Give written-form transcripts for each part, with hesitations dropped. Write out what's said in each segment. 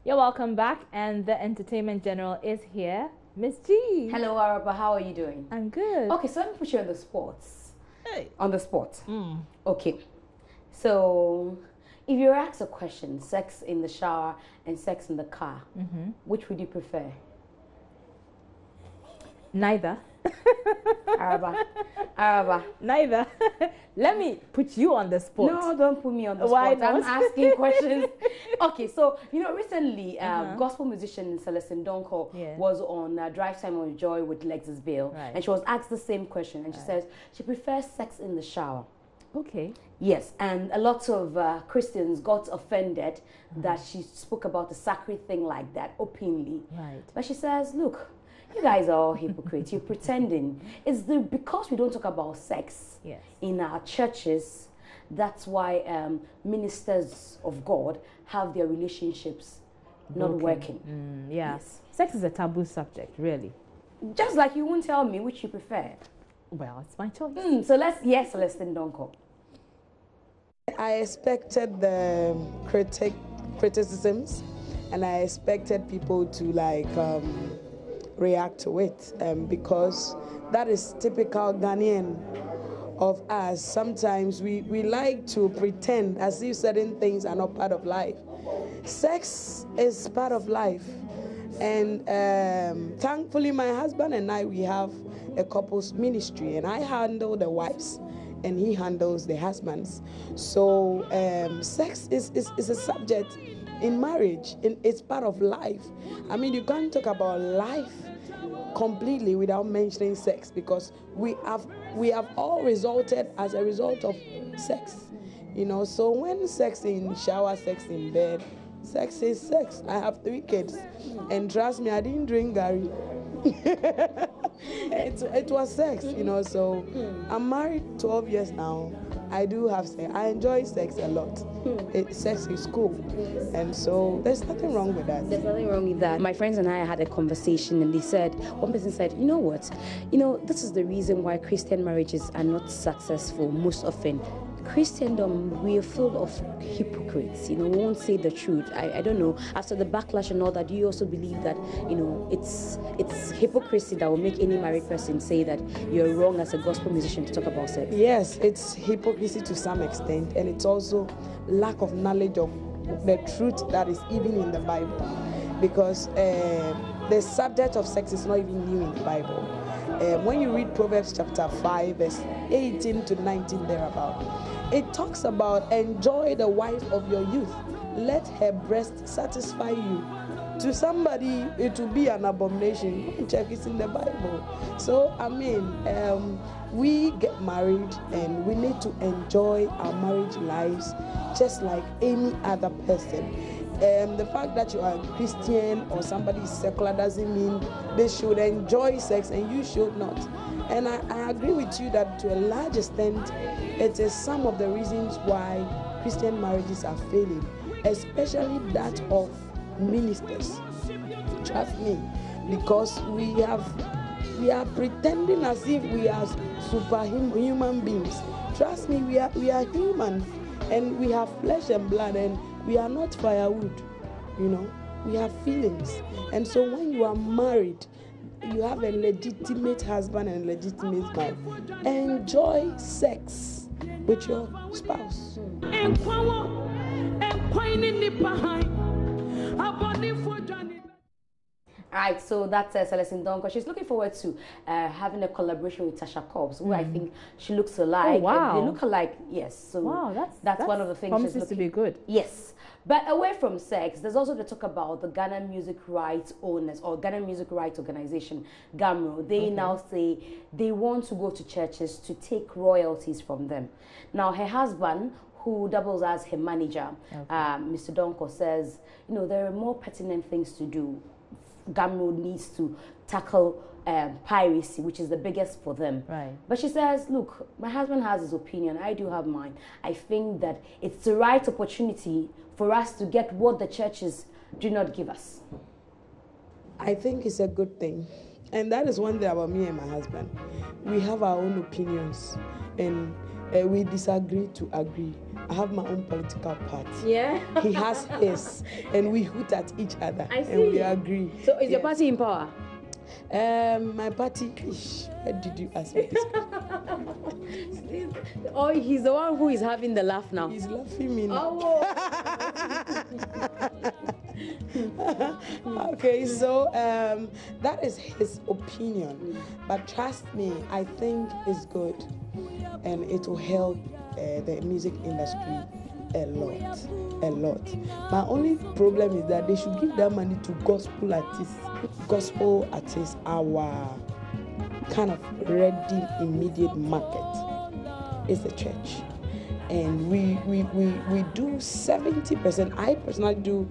You're welcome back, and the Entertainment General is here. Miss G. Hello, Araba. How are you doing? I'm good. Okay, so let me put you on the spot. Hey. On the spot. Okay. So, if you're asked a question, sex in the shower and sex in the car, which would you prefer? Neither. Araba. Neither. Let me put you on the spot. No, don't put me on the Why spot. I'm not? asking questions. Okay, so, recently, gospel musician Celestine Donko was on Drive Time on Joy with Lexus Bill. Right. And she was asked the same question. And she says she prefers sex in the shower. Okay. Yes, and a lot of Christians got offended that she spoke about a sacred thing like that openly. Right. But she says, look, you guys are all hypocrites. You're pretending. It's because we don't talk about sex in our churches. That's why ministers of God have their relationships not working. Yes. Sex is a taboo subject, really. Just like you won't tell me which you prefer. Well, it's my choice. So Celestine Donko. I expected the criticisms, and I expected people to react to it, because that is typical Ghanaian of us. Sometimes we like to pretend as if certain things are not part of life. Sex is part of life, and thankfully my husband and I, we have a couples ministry, and I handle the wives and he handles the husbands. So sex is a subject in marriage, and it's part of life. I mean, you can't talk about life completely without mentioning sex, because we have all resulted as a result of sex. So when sex in shower, sex in bed, sex is sex. I have 3 kids, and trust me, I didn't drink Gary. It was sex, so I'm married 12 years now. I do have sex. I enjoy sex a lot. Sex is cool, and so there's nothing wrong with that. There's nothing wrong with that. My friends and I had a conversation, and one person said, you know what? This is the reason why Christian marriages are not successful most often. Christendom, we are full of hypocrites. We won't say the truth. I don't know. After the backlash and all that, do you also believe that, it's hypocrisy that will make any married person say that you're wrong as a gospel musician to talk about sex? Yes, it's hypocrisy to some extent, and it's also lack of knowledge of the truth that is even in the Bible, because the subject of sex is not even new in the Bible. When you read Proverbs chapter 5, verse 18 to 19 thereabout, it talks about enjoy the wife of your youth. Let her breast satisfy you. To somebody, it will be an abomination. Check, it's in the Bible. So, we get married, and we need to enjoy our marriage lives just like any other person. The fact that you are a Christian or somebody is secular doesn't mean they should enjoy sex and you should not. And I agree with you that to a large extent, it is some of the reasons why Christian marriages are failing, especially that of ministers. Trust me, because we are pretending as if we are superhuman beings. Trust me, we are human, and we have flesh and blood, and we are not firewood. We have feelings. And so when you are married, you have a legitimate husband and a legitimate wife. Enjoy sex with your spouse. All right, so that's Celestine Donko. She's looking forward to having a collaboration with Tasha Cobbs, who I think she looks alike. Oh, wow. They look alike, yes. So wow, that's one of the things promises to be good. Yes. But away from sex, there's also the talk about the Ghana Music Rights Owners, or Ghana Music Rights Organization, GAMRO. They now say they want to go to churches to take royalties from them. Now, her husband, who doubles as her manager, Mr. Donko, says, there are more pertinent things to do. GAMRO needs to tackle piracy, which is the biggest for them. Right. But she says, look, my husband has his opinion, I do have mine. I think that it's the right opportunity for us to get what the churches do not give us. I think it's a good thing. And that is one thing about me and my husband. We have our own opinions. And We disagree to agree. I have my own political party. Yeah. He has his, and we hoot at each other. I see. And we agree. So is your party in power? My party, where did you ask me this? Oh, he's the one who is having the laugh now. He's laughing me now. Oh. Okay, so that is his opinion. But trust me, I think it's good, and it will help the music industry a lot. My only problem is that they should give that money to gospel artists. Gospel artists are our kind of ready immediate market. It's the church, and we do 70%. I personally do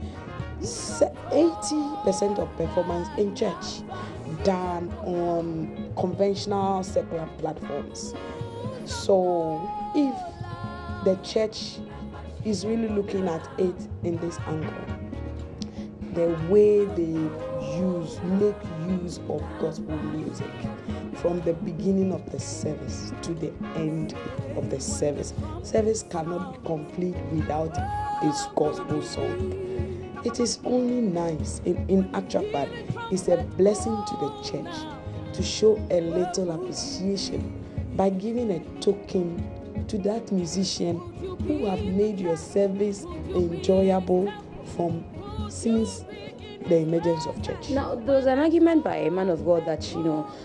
80% of performance in church than on conventional secular platforms. So if the church is really looking at it in this angle, the way they make use of gospel music from the beginning of the service to the end of the service cannot be complete without this gospel song. It is only nice. In actual fact, it's a blessing to the church to show a little appreciation by giving a token to that musician who have made your service enjoyable since the emergence of church. Now, there was an argument by a man of God that,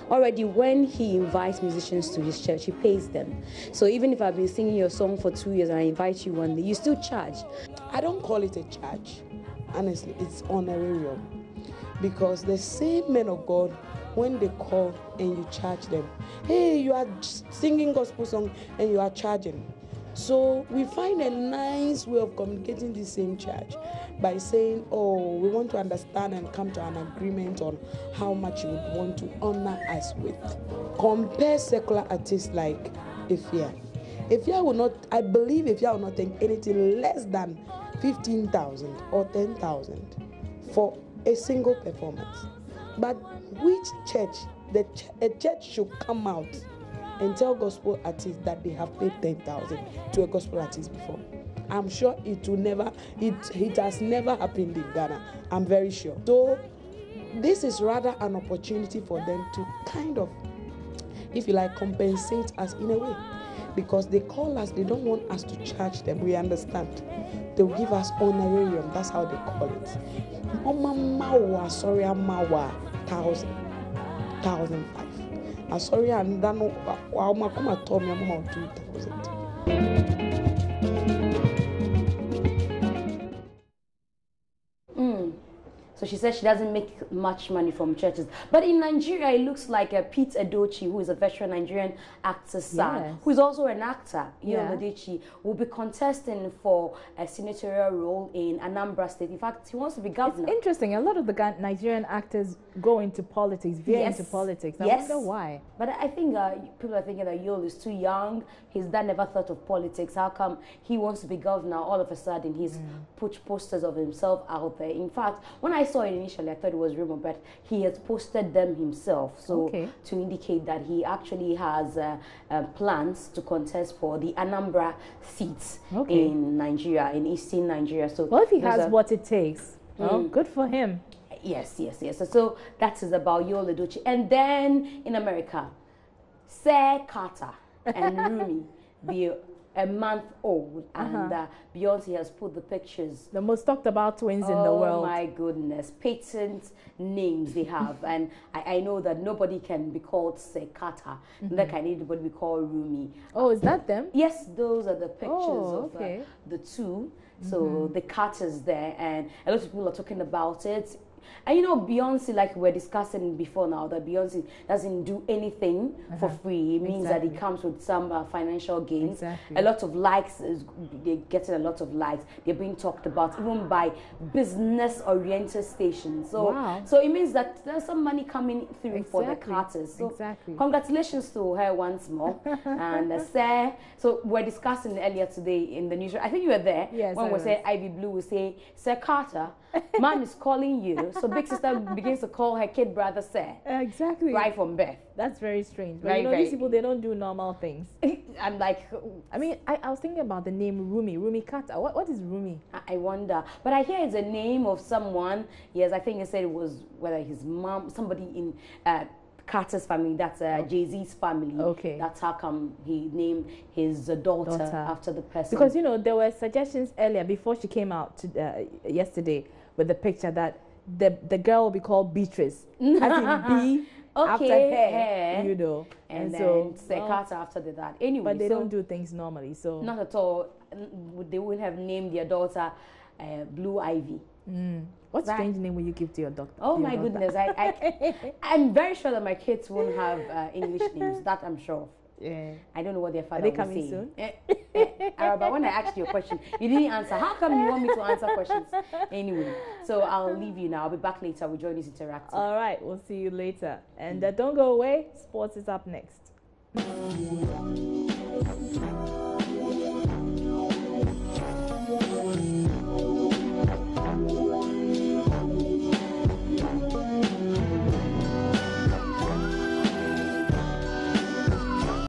already when he invites musicians to his church, he pays them. So even if I've been singing your song for 2 years and I invite you one day, you still charge. I don't call it a charge. Honestly, it's honorarium. Because the same men of God, when they call and you charge them, hey, you are singing gospel song and you are charging. So we find a nice way of communicating the same charge by saying, oh, we want to understand and come to an agreement on how much you would want to honor us with. Compare secular artists like Ifya. Ifya will not, I believe Ifya will not take anything less than 15,000 or 10,000 for a single performance. But which church, a church should come out and tell gospel artists that they have paid 10,000 to a gospel artist before? I'm sure it has never happened in Ghana. I'm very sure. So this is rather an opportunity for them to kind of, if you like, compensate us in a way. Because they call us, they don't want us to charge them. We understand. They'll give us honorarium. That's how they call it. Sorry, I'm 1,005. Sorry, I'm done. I'm 2,000. So she says she doesn't make much money from churches. But in Nigeria, it looks like Pete Edochie, who is a veteran Nigerian actor's son, who is also an actor, Edochie, will be contesting for a senatorial role in Anambra State. In fact, he wants to be governor. It's interesting. A lot of the Nigerian actors go into politics, veer into politics. I wonder why. But I think people are thinking that Yul is too young. His dad never thought of politics. How come he wants to be governor? All of a sudden, he's put posters of himself out there. In fact, when I saw it initially, I thought it was rumor, but he has posted them himself. So to indicate that he actually has plans to contest for the Anambra seats in Nigeria, in eastern Nigeria. So well, if he has what it takes, well, good for him. Yes. So that is about Yul Edochie. And then in America, Sir Carter and Rumi, a month old, and Beyonce has put the pictures. The most talked about twins in the world. Oh my goodness, patent names they have. And I know that nobody can be called Sir Carter, neither can anybody be called Rumi. Oh, is that them? Yes, those are the pictures of the two. So the Carters there, and a lot of people are talking about it. And Beyonce, like we're discussing before now, that Beyonce doesn't do anything for free. It means that it comes with some financial gains. A lot of likes, they're getting a lot of likes. They're being talked about even by business-oriented stations. So, so it means that there's some money coming through for the Carters. So congratulations to her once more. And Sir, so we're discussing earlier today in the news. I think you were there when we said Ivy Blue will say, Sir Carter, man is calling you. So big sister begins to call her kid brother sir. Exactly. Right from birth. That's very strange. But Very, these people, they don't do normal things. I'm like, I mean, I was thinking about the name Rumi Kata. What is Rumi? I wonder. But I hear it's a name of someone. Yes, I think they said it was whether his mom, somebody in Carter's family, that's Jay-Z's family. Okay. That's how come he named his daughter after the person. Because, there were suggestions earlier before she came out yesterday with the picture that the girl will be called Beatrice. I think B after her. And then Carter after the dad. Anyway, but they don't do things normally, so. Not at all. They wouldn't have named their daughter Blue Ivy. What strange name will you give to your doctor? Oh my goodness, I'm very sure that my kids won't have English names. That I'm sure of. Yeah. I don't know what their father will say. Are they coming soon? Araba, when I asked you a question, you didn't answer. How come you want me to answer questions? Anyway, so I'll leave you now. I'll be back later with Join This Interactive. All right, we'll see you later. And don't go away. Sports is up next.